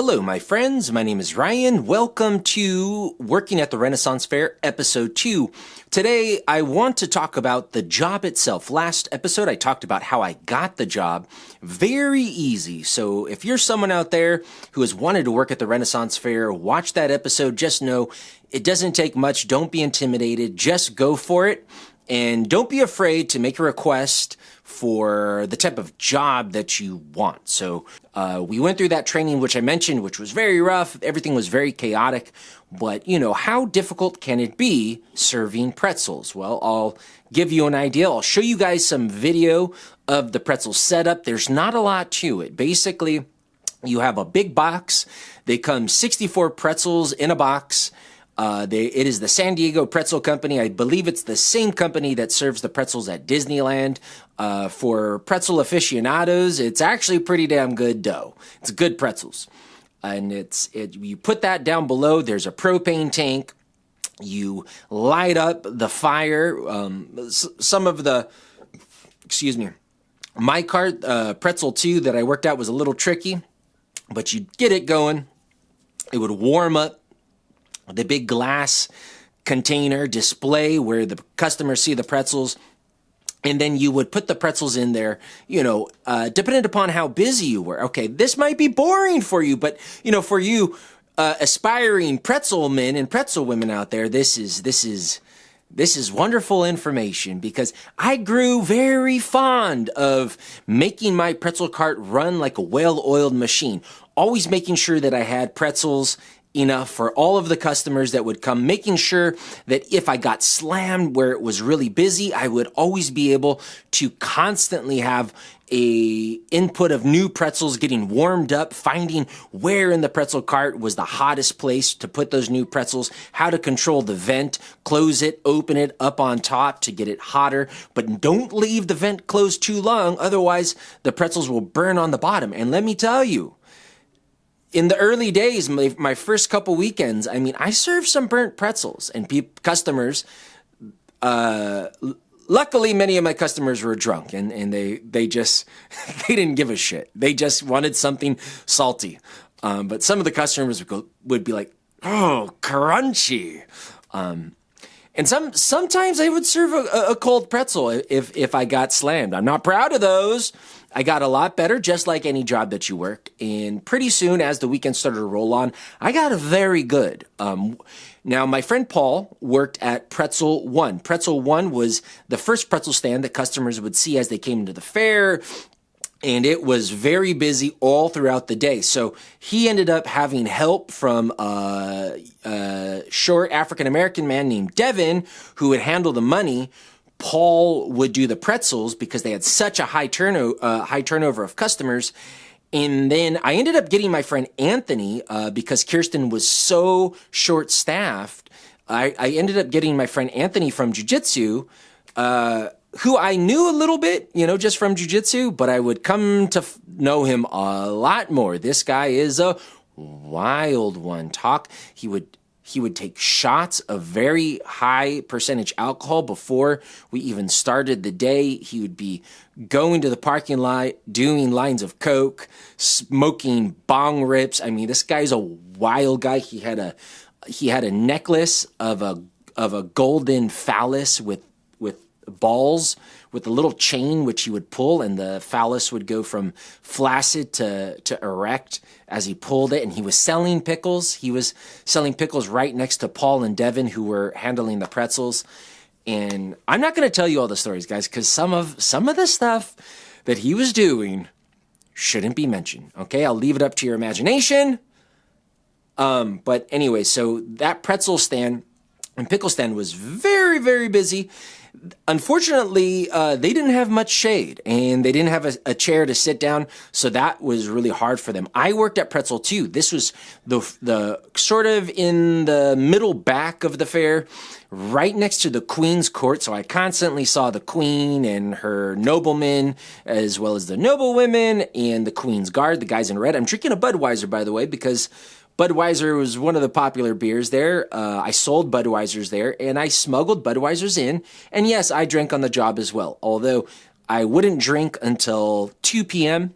Hello, my friends. My name is Ryan. Welcome to Working at the Renaissance Fair, Episode 2. Today, I want to talk about the job itself. Last episode, I talked about how I got the job. Very easy. So if you're someone out there who has wanted to work at the Renaissance Fair, watch that episode. Just know it doesn't take much. Don't be intimidated. Just go for it. And don't be afraid to make a request for the type of job that you want. So we went through that training, which I mentioned, which was very rough. Everything was very chaotic. But, how difficult can it be serving pretzels? Well, I'll give you an idea. I'll show you guys some video of the pretzel setup. There's not a lot to it. Basically, you have a big box. They come 64 pretzels in a box. It is the San Diego Pretzel Company. I believe it's the same company that serves the pretzels at Disneyland. For pretzel aficionados, it's actually pretty damn good dough. It's good pretzels. And you put that down below. There's a propane tank. You light up the fire. My cart, Pretzel 2 that I worked out was a little tricky, but you'd get it going. It would warm up the big glass container display where the customers see the pretzels. And then you would put the pretzels in there, depending upon how busy you were. Okay, this might be boring for you, but, for you aspiring pretzel men and pretzel women out there, this is wonderful information because I grew very fond of making my pretzel cart run like a well-oiled machine, always making sure that I had pretzels enough for all of the customers that would come, making sure that if I got slammed where it was really busy, I would always be able to constantly have a input of new pretzels getting warmed up, finding where in the pretzel cart was the hottest place to put those new pretzels, how to control the vent, close it, open it up on top to get it hotter, but don't leave the vent closed too long, otherwise the pretzels will burn on the bottom. And let me tell you, in the early days, my first couple weekends, I served some burnt pretzels, and customers, luckily many of my customers were drunk, and they just, they didn't give a shit. They just wanted something salty. But some of the customers would be like, oh, crunchy. And sometimes I would serve a cold pretzel if I got slammed. I'm not proud of those. I got a lot better, just like any job that you work. And pretty soon, as the weekend started to roll on, I got very good. Now, my friend Paul worked at Pretzel 1. Pretzel 1 was the first pretzel stand that customers would see as they came into the fair. And it was very busy all throughout the day. So he ended up having help from a short African-American man named Devin, who would handle the money. Paul would do the pretzels because they had such a high turnover of customers. And then I ended up getting my friend Anthony because Kirsten was so short-staffed. I ended up getting my friend Anthony from jiu-jitsu, who I knew a little bit, just from jiu-jitsu, but I would come to know him a lot more. This guy is a wild one. He would take shots of very high percentage alcohol before we even started the day. He would be going to the parking lot, doing lines of coke, smoking bong rips. This guy's a wild guy. He had a necklace of a golden phallus with balls with a little chain which he would pull, and the phallus would go from flaccid to erect as he pulled it. And he was selling pickles. He was selling pickles right next to Paul and Devin, who were handling the pretzels. And I'm not going to tell you all the stories, guys, because some of the stuff that he was doing shouldn't be mentioned. Okay, I'll leave it up to your imagination. But anyway, so that pretzel stand and pickle stand was very, very busy. Unfortunately, they didn't have much shade, and they didn't have a chair to sit down, so that was really hard for them. I worked at Pretzel 2. This was the sort of in the middle back of the fair, right next to the Queen's Court, so I constantly saw the Queen and her noblemen, as well as the noblewomen and the Queen's Guard, the guys in red. I'm drinking a Budweiser, by the way, because Budweiser was one of the popular beers there. I sold Budweisers there, and I smuggled Budweisers in. And yes, I drank on the job as well, although I wouldn't drink until 2 p.m.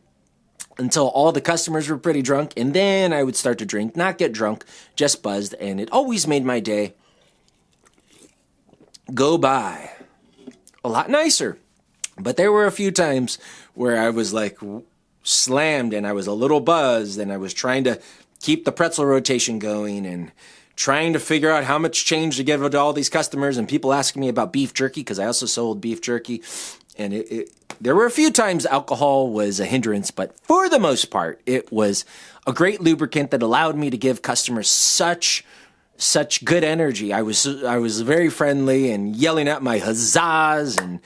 until all the customers were pretty drunk, and then I would start to drink, not get drunk, just buzzed, and it always made my day go by a lot nicer. But there were a few times where I was like slammed and I was a little buzzed and I was trying to keep the pretzel rotation going and trying to figure out how much change to give to all these customers, and people asking me about beef jerky because I also sold beef jerky. And there were a few times alcohol was a hindrance, but for the most part, it was a great lubricant that allowed me to give customers such good energy. I was very friendly and yelling out my huzzahs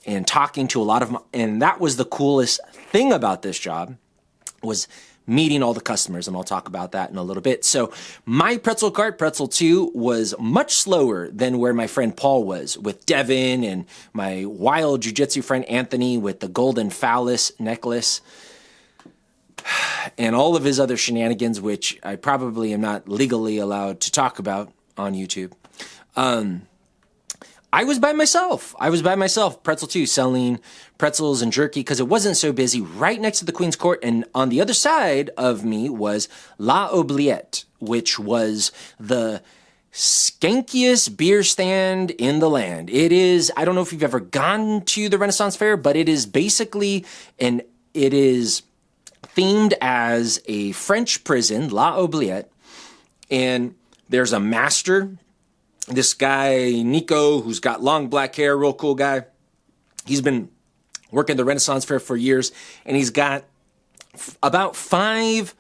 and talking to a lot of and that was the coolest thing about this job, was meeting all the customers, and I'll talk about that in a little bit. So my pretzel cart, Pretzel 2, was much slower than where my friend Paul was with Devin, and my wild jiu-jitsu friend Anthony with the golden phallus necklace and all of his other shenanigans, which I probably am not legally allowed to talk about on YouTube. I was by myself. Pretzel 2, selling pretzels and jerky because it wasn't so busy, right next to the Queen's Court. And on the other side of me was La Oubliette, which was the skankiest beer stand in the land. It is, I don't know if you've ever gone to the Renaissance Fair, but it is basically, it is themed as a French prison, La Oubliette. And there's a master, this guy, Nico, who's got long black hair, real cool guy. He's been working the Renaissance Fair for years, and he's got about 5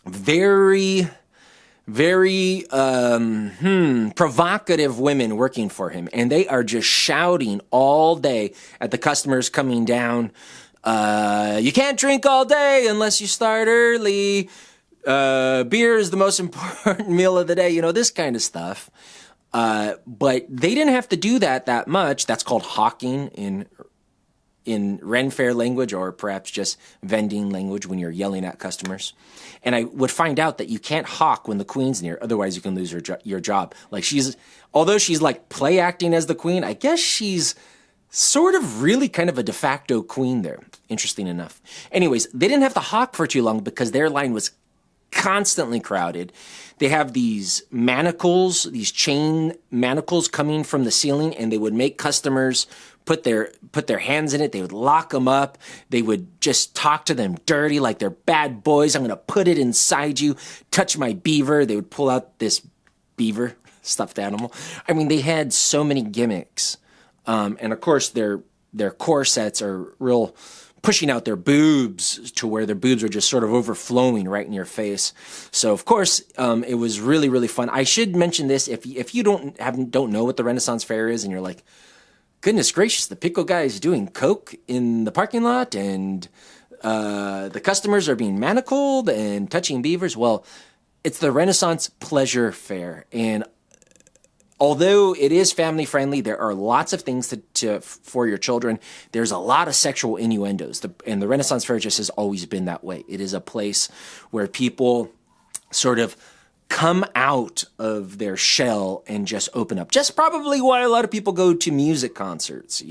very provocative women working for him, and they are just shouting all day at the customers coming down. You can't drink all day unless you start early. Beer is the most important meal of the day, this kind of stuff. But they didn't have to do that much. That's called hawking in Ren Fair language, or perhaps just vending language when you're yelling at customers. And I would find out that you can't hawk when the Queen's near, otherwise you can lose your job. Like although she's like play acting as the Queen, I guess she's sort of really kind of a de facto queen there. Interesting enough. Anyways, they didn't have to hawk for too long because their line was constantly crowded. They have these manacles, these chain manacles coming from the ceiling, and they would make customers put their hands in it. They would lock them up. They would just talk to them dirty like they're bad boys. I'm going to put it inside you. Touch my beaver. They would pull out this beaver, stuffed animal. I mean, they had so many gimmicks. And of course, their corsets are real, pushing out their boobs to where their boobs are just sort of overflowing right in your face. So of course, it was really, really fun. I should mention this, if you don't know what the Renaissance Fair is, and you're like, goodness gracious, the Pickle guy is doing coke in the parking lot, and the customers are being manacled and touching beavers. Well, it's the Renaissance Pleasure Faire, and although it is family friendly, there are lots of things for your children. There's a lot of sexual innuendos, and the Renaissance Fair just has always been that way. It is a place where people sort of come out of their shell and just open up. Just probably why a lot of people go to music concerts,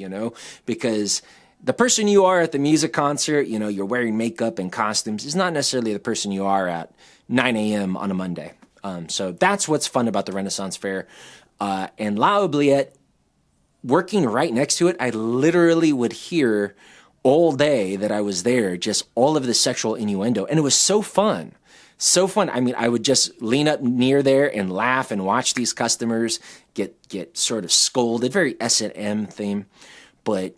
because the person you are at the music concert, you're wearing makeup and costumes, is not necessarily the person you are at 9 a.m. on a Monday. So that's what's fun about the Renaissance Fair. And La Oubliette, working right next to it, I literally would hear all day that I was there, just all of the sexual innuendo. And it was so fun. So fun. I mean, I would just lean up near there and laugh and watch these customers get sort of scolded. Very S&M theme. But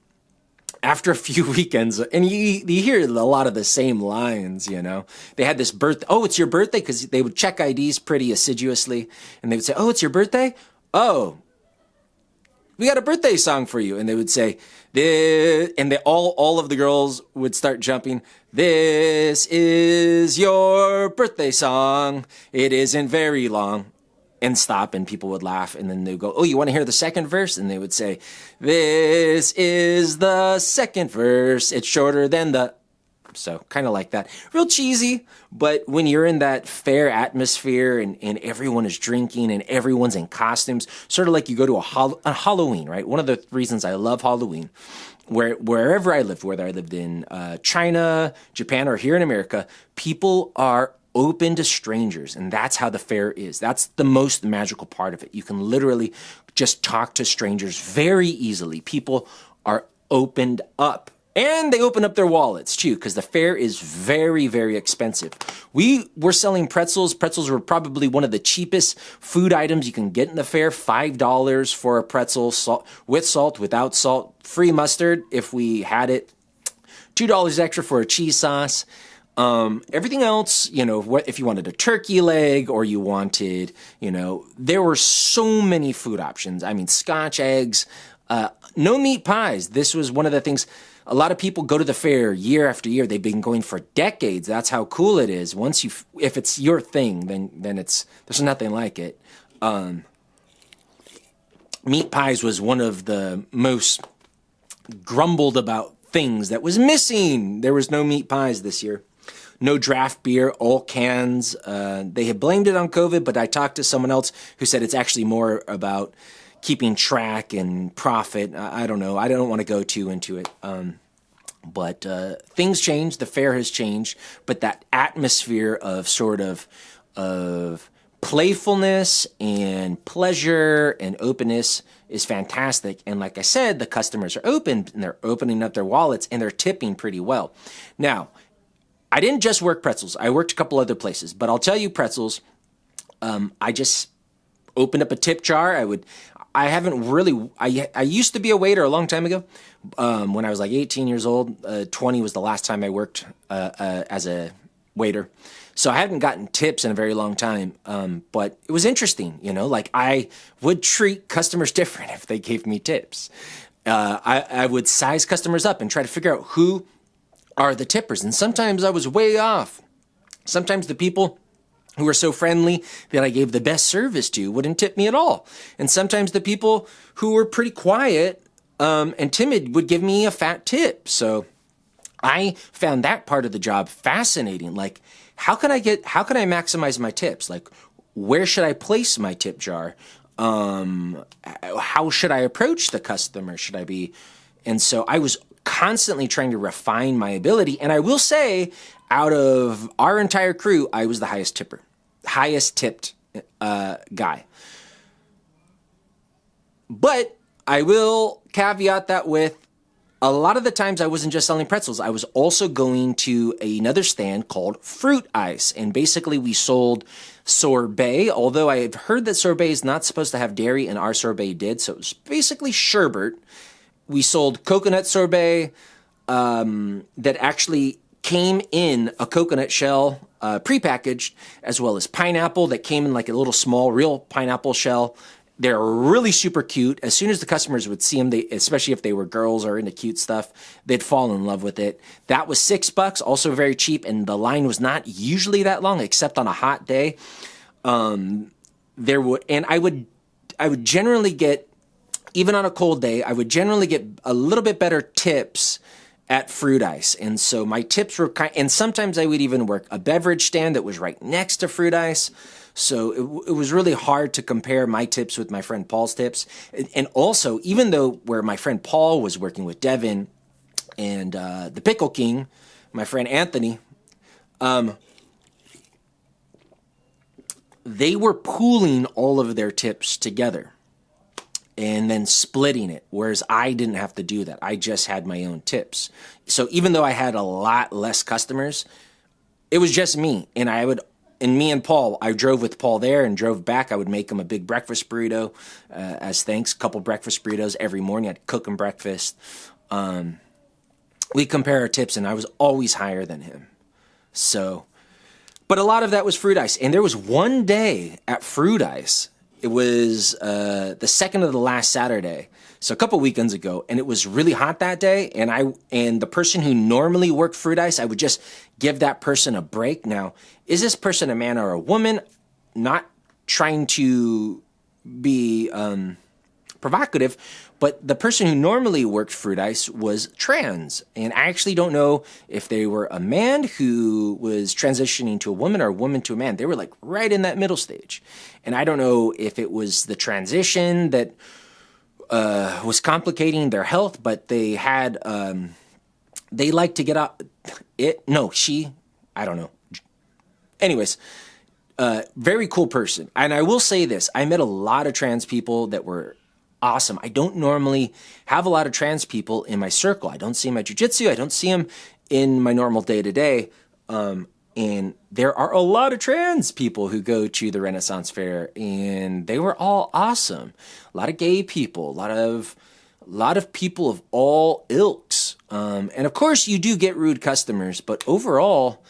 after a few weekends, and you hear a lot of the same lines, They had this birthday. Oh, it's your birthday? Because they would check IDs pretty assiduously. And they would say, oh, it's your birthday? Oh, we got a birthday song for you. And they would say, this, and all of the girls would start jumping. This is your birthday song. It isn't very long. And stop, and people would laugh. And then they'd go, oh, you want to hear the second verse? And they would say, this is the second verse. It's shorter than the... So kind of like that. Real cheesy, but when you're in that fair atmosphere and everyone is drinking and everyone's in costumes, sort of like you go to a Halloween, right? One of the reasons I love Halloween wherever I lived, whether I lived in China, Japan, or here in America, people are open to strangers, and that's how the fair is. That's the most magical part of it. You can literally just talk to strangers very easily. People are opened up, and they open up their wallets too, because the fair is very, very expensive. We were selling pretzels. Pretzels were probably one of the cheapest food items you can get in the fair. $5 for a pretzel, with salt, without salt, free mustard if we had it, $2 extra for a cheese sauce. Everything else, if you wanted a turkey leg or you wanted, there were so many food options. I mean, Scotch eggs, no meat pies. This was one of the things. A lot of people go to the fair year after year. They've been going for decades. That's how cool it is. If it's your thing, then there's nothing like it. Meat pies was one of the most grumbled about things that was missing. There was no meat pies this year. No draft beer, all cans. They had blamed it on COVID, but I talked to someone else who said it's actually more about keeping track and profit. I don't know. I don't want to go too into it. But things changed. The fair has changed. But that atmosphere of sort of playfulness and pleasure and openness is fantastic. And like I said, the customers are open, and they're opening up their wallets, and they're tipping pretty well. Now, I didn't just work Pretzels. I worked a couple other places. But I'll tell you, Pretzels, I just opened up a tip jar. I used to be a waiter a long time ago. When I was like 18 years old, 20 was the last time I worked as a waiter. So I hadn't gotten tips in a very long time. But it was interesting, like I would treat customers different if they gave me tips. I would size customers up and try to figure out who are the tippers. And sometimes I was way off. Sometimes the people who were so friendly that I gave the best service to wouldn't tip me at all. And sometimes the people who were pretty quiet and timid would give me a fat tip. So I found that part of the job fascinating. Like, how can I maximize my tips? Like, where should I place my tip jar? How should I approach the customer? And so I was constantly trying to refine my ability. And I will say, out of our entire crew, I was the highest tipped guy. But I will caveat that with, a lot of the times I wasn't just selling pretzels. I was also going to another stand called Fruit Ice. And basically we sold sorbet, although I've heard that sorbet is not supposed to have dairy, and our sorbet did. So it was basically sherbet. We sold coconut sorbet that actually came in a coconut shell, prepackaged, as well as pineapple that came in like a little small, real pineapple shell. They're really super cute. As soon as the customers would see them, especially if they were girls or into cute stuff, they'd fall in love with it. That was $6, also very cheap, and the line was not usually that long, except on a hot day. I would generally get, even on a cold day, I would generally get a little bit better tips at Fruit Ice. And so my tips were and sometimes I would even work a beverage stand that was right next to Fruit Ice. So it was really hard to compare my tips with my friend Paul's tips. And also, even though where my friend Paul was working with Devin and the Pickle King, my friend Anthony, they were pooling all of their tips together and then splitting it, whereas I didn't have to do that. I just had my own tips. So even though I had a lot less customers, it was just me. And me and Paul, I drove with Paul there and drove back. I would make him a big breakfast burrito as thanks, a couple breakfast burritos every morning. I'd cook him breakfast. We'd compare our tips, and I was always higher than him. So, but a lot of that was Fruit Ice. And there was one day at Fruit Ice, it was the second of the last Saturday, so a couple weekends ago, and it was really hot that day. And the person who normally worked Fruit Ice, I would just give that person a break. Now, is this person a man or a woman? Not trying to be provocative, but the person who normally worked Fruit Ice was trans. And I actually don't know if they were a man who was transitioning to a woman or a woman to a man. They were like right in that middle stage. And I don't know if it was the transition that was complicating their health, but they had, they like to get out, I don't know. Anyways, very cool person. And I will say this, I met a lot of trans people that were awesome. I don't normally have a lot of trans people in my circle. I don't see them at jiu-jitsu. I don't see them in my normal day-to-day. And there are a lot of trans people who go to the Renaissance Fair, and they were all awesome. A lot of gay people, a lot of people of all ilks. And of course you do get rude customers, but overall,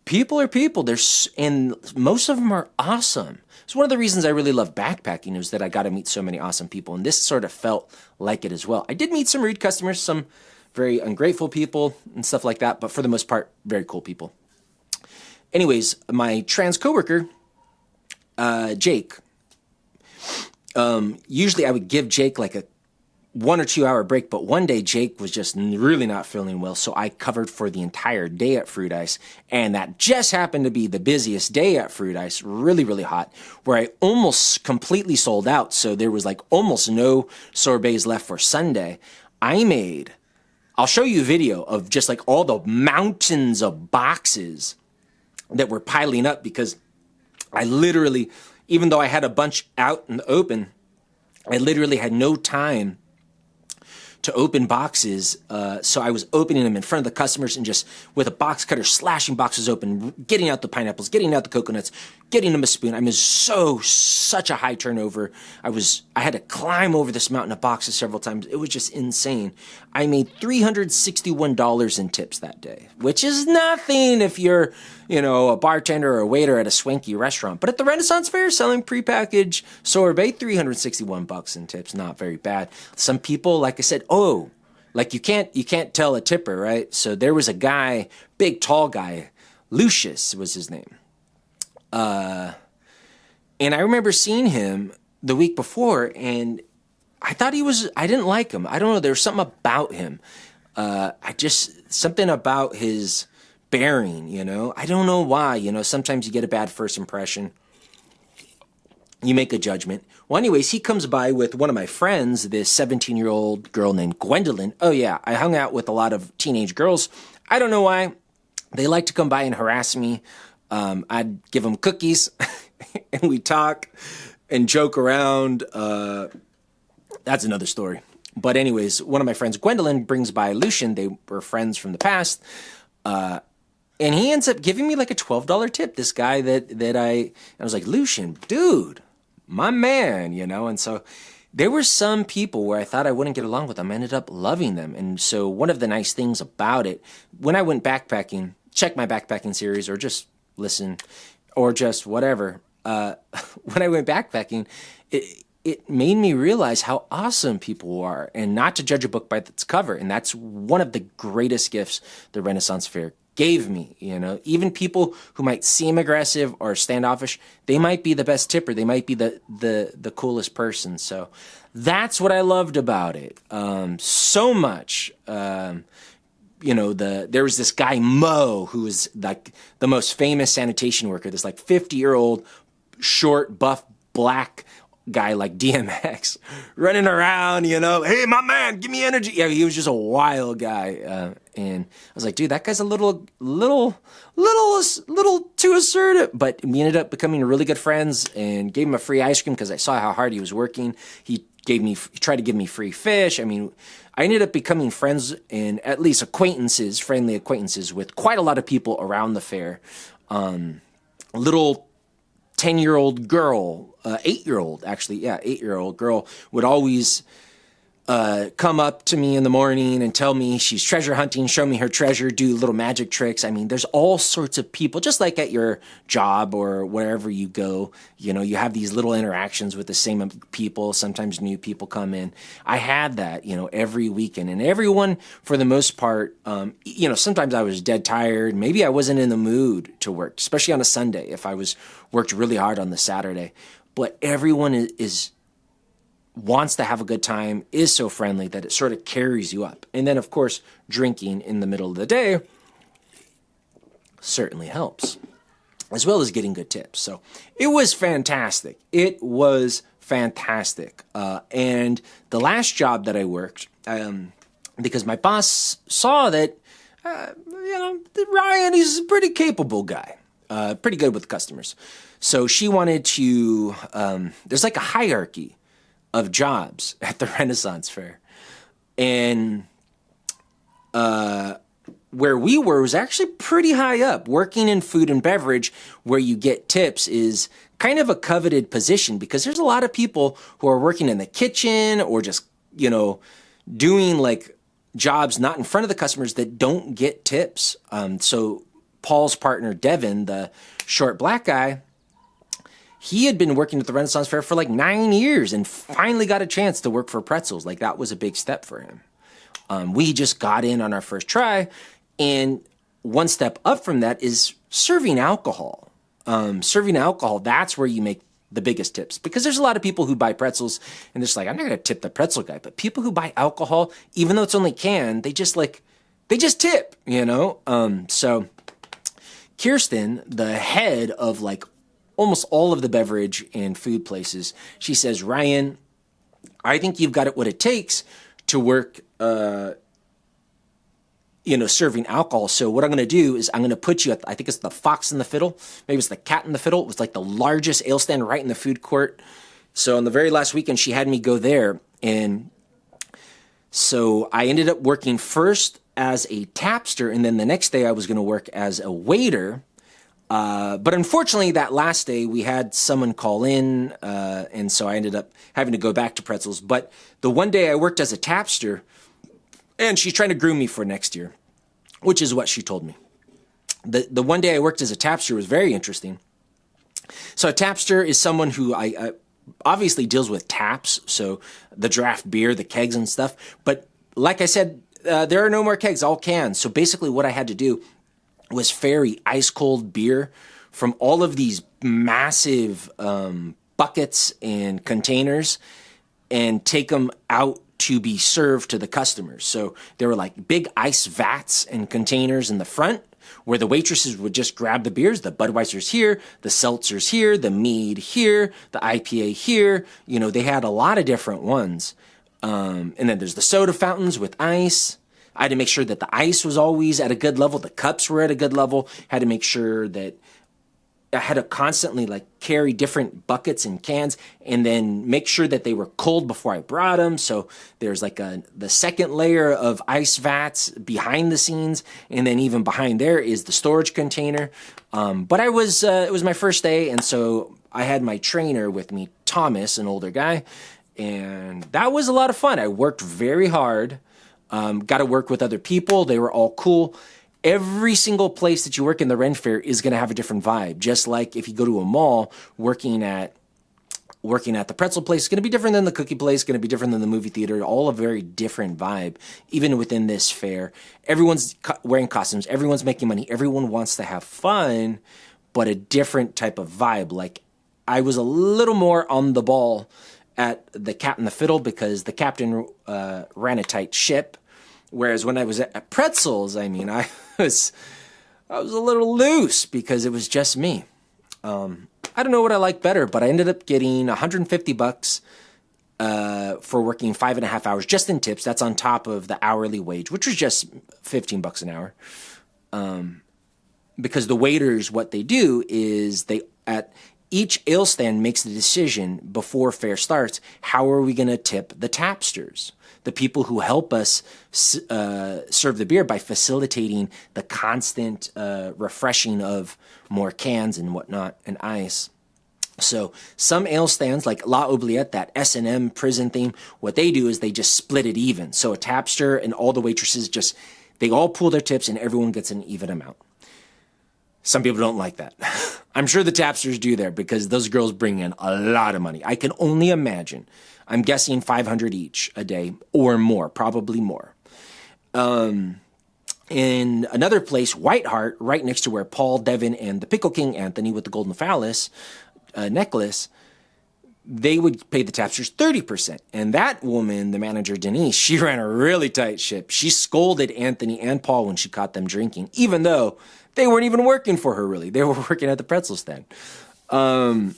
people are people. And most of them are awesome. It's one of the reasons I really love backpacking is that I got to meet so many awesome people. And this sort of felt like it as well. I did meet some rude customers, some very ungrateful people and stuff like that. But for the most part, very cool people. Anyways, my trans coworker, Jake, usually I would give Jake like a 1 or 2 hour break, but one day Jake was just really not feeling well, so I covered for the entire day at Fruit Ice, and that just happened to be the busiest day at Fruit Ice, really, really hot, where I almost completely sold out, so there was like almost no sorbets left for Sunday. I'll show you a video of just like all the mountains of boxes that were piling up because I literally, even though I had a bunch out in the open, I literally had no time to open boxes, so I was opening them in front of the customers and just with a box cutter slashing boxes open, getting out the pineapples, getting out the coconuts, getting them a spoon. I mean, such a high turnover. I had to climb over this mountain of boxes several times. It was just insane. I made $361 in tips that day, which is nothing if you're, a bartender or a waiter at a swanky restaurant. But at the Renaissance Fair, selling prepackaged sorbet, $361 in tips, not very bad. Some people, like I said, like you can't tell a tipper, right? So there was a guy, big tall guy, Lucius was his name. And I remember seeing him the week before, and I didn't like him. I don't know, there was something about him. Something about his bearing, I don't know why, sometimes you get a bad first impression. You make a judgment. Well, anyways, he comes by with one of my friends, this 17-year-old girl named Gwendolyn. Oh, yeah, I hung out with a lot of teenage girls. I don't know why. They like to come by and harass me. I'd give them cookies, and we'd talk and joke around. That's another story. But anyways, one of my friends, Gwendolyn, brings by Lucian. They were friends from the past. And he ends up giving me like a $12 tip, this guy that I was like, Lucian, dude, my man, and so there were some people where I thought I wouldn't get along with them. I ended up loving them. And so one of the nice things about it, when I went backpacking, check my backpacking series or just listen or just whatever. When I went backpacking, it made me realize how awesome people are and not to judge a book by its cover. And that's one of the greatest gifts the Renaissance Fair gave me, even people who might seem aggressive or standoffish, they might be the best tipper. They might be the coolest person. So that's what I loved about it. So much, there was this guy, Mo, who was like the most famous sanitation worker, this like 50-year-old short, buff, black guy like DMX running around, hey, my man, give me energy. Yeah, he was just a wild guy. And I was like, dude, that guy's a little too assertive. But we ended up becoming really good friends and gave him a free ice cream because I saw how hard he was working. He tried to give me free fish. I mean, I ended up becoming friends and at least friendly acquaintances with quite a lot of people around the fair. Little 10-year-old girl, 8-year-old, actually, yeah, 8-year-old girl would always come up to me in the morning and tell me she's treasure hunting, show me her treasure, do little magic tricks. I mean, there's all sorts of people, just like at your job or wherever you go, you have these little interactions with the same people. Sometimes new people come in. I had that, every weekend, and everyone, for the most part, sometimes I was dead tired. Maybe I wasn't in the mood to work, especially on a Sunday if I worked really hard on the Saturday. But everyone wants to have a good time, is so friendly that it sort of carries you up. And then, of course, drinking in the middle of the day certainly helps. as well as getting good tips. So it was fantastic. It was fantastic. And the last job that I worked, because my boss saw that, Ryan, he's a pretty capable guy, pretty good with customers. So she wanted to, there's like a hierarchy of jobs at the Renaissance Fair. And where we were was actually pretty high up. Working in food and beverage where you get tips is kind of a coveted position because there's a lot of people who are working in the kitchen or just, doing like jobs not in front of the customers that don't get tips. So Paul's partner, Devin, the short black guy, he had been working at the Renaissance Fair for like 9 years and finally got a chance to work for Pretzels. Like that was a big step for him. We just got in on our first try, and one step up from that is serving alcohol. Serving alcohol, that's where you make the biggest tips because there's a lot of people who buy pretzels and they're just like, I'm not going to tip the pretzel guy. But people who buy alcohol, even though it's only canned, they just tip, So Kirsten, the head of like almost all of the beverage and food places, she says, Ryan, I think you've got what it takes to work, serving alcohol. So what I'm going to do is I'm going to put you at, I think it's the Fox and the Fiddle. Maybe it's the Cat and the Fiddle. It was like the largest ale stand right in the food court. So on the very last weekend, she had me go there. And so I ended up working first as a tapster. And then the next day I was going to work as a waiter. But unfortunately, that last day we had someone call in, and so I ended up having to go back to Pretzels. But the one day I worked as a tapster, and she's trying to groom me for next year, which is what she told me. The one day I worked as a tapster was very interesting. So a tapster is someone who I obviously deals with taps, so the draft beer, the kegs and stuff. But like I said, there are no more kegs, all cans. So basically what I had to do was ferry ice cold beer from all of these massive buckets and containers and take them out to be served to the customers. So there were like big ice vats and containers in the front where the waitresses would just grab the beers, the Budweiser's here, the Seltzer's here, the Mead here, the IPA here. They had a lot of different ones. And then there's the soda fountains with ice. I had to make sure that the ice was always at a good level. The cups were at a good level. Had to make sure that I had to constantly carry different buckets and cans and then make sure that they were cold before I brought them. So there's the second layer of ice vats behind the scenes. And then even behind there is the storage container. But it was my first day. And so I had my trainer with me, Thomas, an older guy. And that was a lot of fun. I worked very hard. Got to work with other people. They were all cool. Every single place that you work in the Ren Fair is going to have a different vibe. Just like if you go to a mall, working at the pretzel place is going to be different than the cookie place, going to be different than the movie theater. All a very different vibe. Even within this fair, everyone's wearing costumes. Everyone's making money. Everyone wants to have fun, but a different type of vibe. Like I was a little more on the ball at the Cat and the Fiddle because the captain ran a tight ship. Whereas when I was at Pretzels, I was a little loose because it was just me. I don't know what I like better, but I ended up getting $150 for working 5.5 hours just in tips. That's on top of the hourly wage, which was just $15 an hour. Because the waiters, what they do is each ale stand makes the decision before fair starts. How are we going to tip the tapsters? The people who help us serve the beer by facilitating the constant refreshing of more cans and whatnot and ice. So some ale stands like La Oubliette, that S&M prison theme, what they do is they just split it even. So a tapster and all the waitresses they all pool their tips and everyone gets an even amount. Some people don't like that. I'm sure the tapsters do there because those girls bring in a lot of money. I can only imagine. I'm guessing $500 each a day or more, probably more. In another place, White Hart, right next to where Paul, Devin, and the Pickle King Anthony with the golden phallus necklace, they would pay the tapsters 30%. And that woman, the manager, Denise, she ran a really tight ship. She scolded Anthony and Paul when she caught them drinking, even though they weren't even working for her, really. They were working at the pretzel stand. And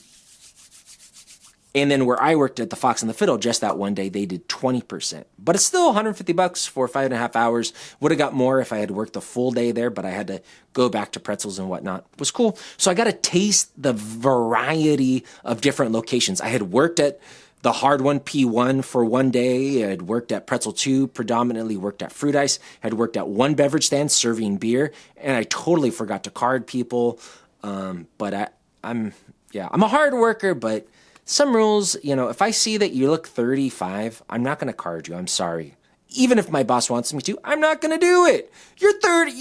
then where I worked at the Fox and the Fiddle, just that one day, they did 20%. But it's still $150 for 5.5 hours. Would have got more if I had worked a full day there, but I had to go back to Pretzels and whatnot. It was cool. So I got to taste the variety of different locations. I had worked at the hard one, P1, for one day. I had worked at Pretzel 2, predominantly worked at Fruit Ice. Had worked at one beverage stand serving beer, and I totally forgot to card people. But I'm a hard worker, but some rules, if I see that you look 35, I'm not going to card you. I'm sorry. Even if my boss wants me to, I'm not going to do it. You're 30.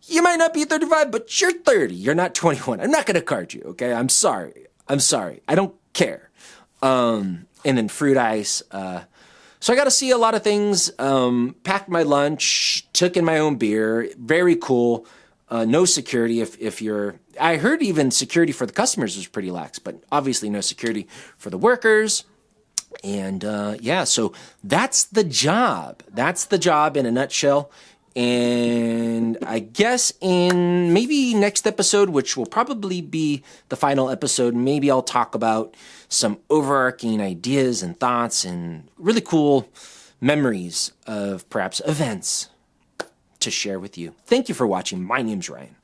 You might not be 35, but you're 30. You're not 21. I'm not going to card you, okay? I'm sorry. I don't care. And then Fruit Ice. So I got to see a lot of things. Packed my lunch, took in my own beer. Very cool. No security if you're... I heard even security for the customers was pretty lax, but obviously no security for the workers. And so that's the job. That's the job in a nutshell. And I guess in maybe next episode, which will probably be the final episode, maybe I'll talk about some overarching ideas and thoughts and really cool memories of perhaps events to share with you. Thank you for watching. My name's Ryan.